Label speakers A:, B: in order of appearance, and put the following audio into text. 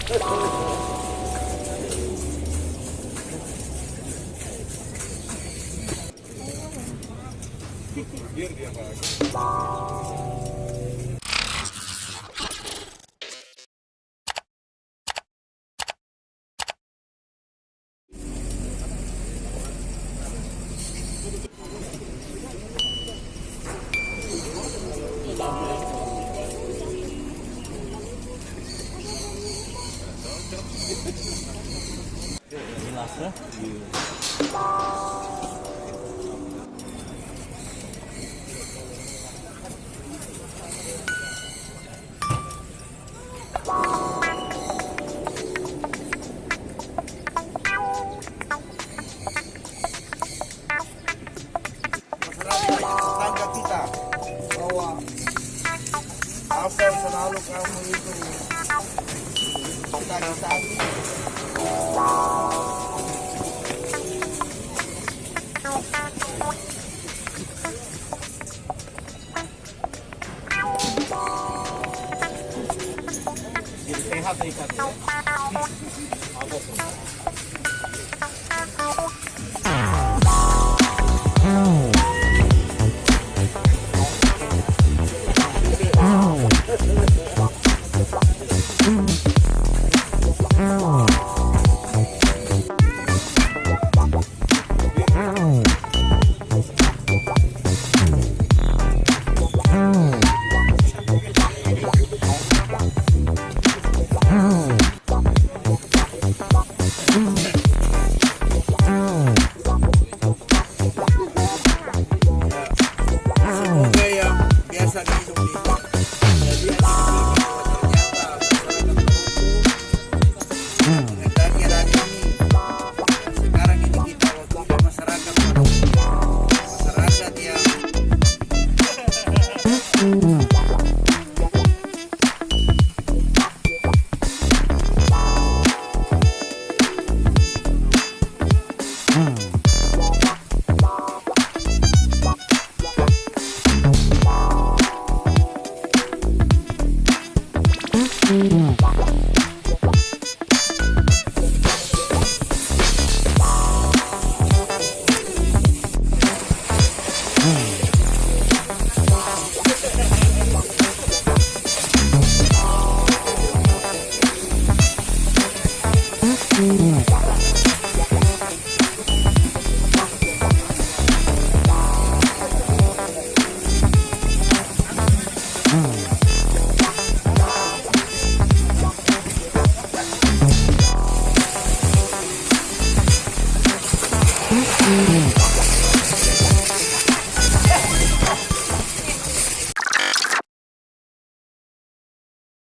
A: Biar dia bahagia.
B: Jelas ya.
A: Tetangga kita bahwa apa yang selalu kamu itu kita disakiti. Jadi sehat ikan ya. Apa pun. Semoga yang biasa hidup di ternyata dari ini sekarang ini kita waktunya masyarakat yang
C: Mm-hmm.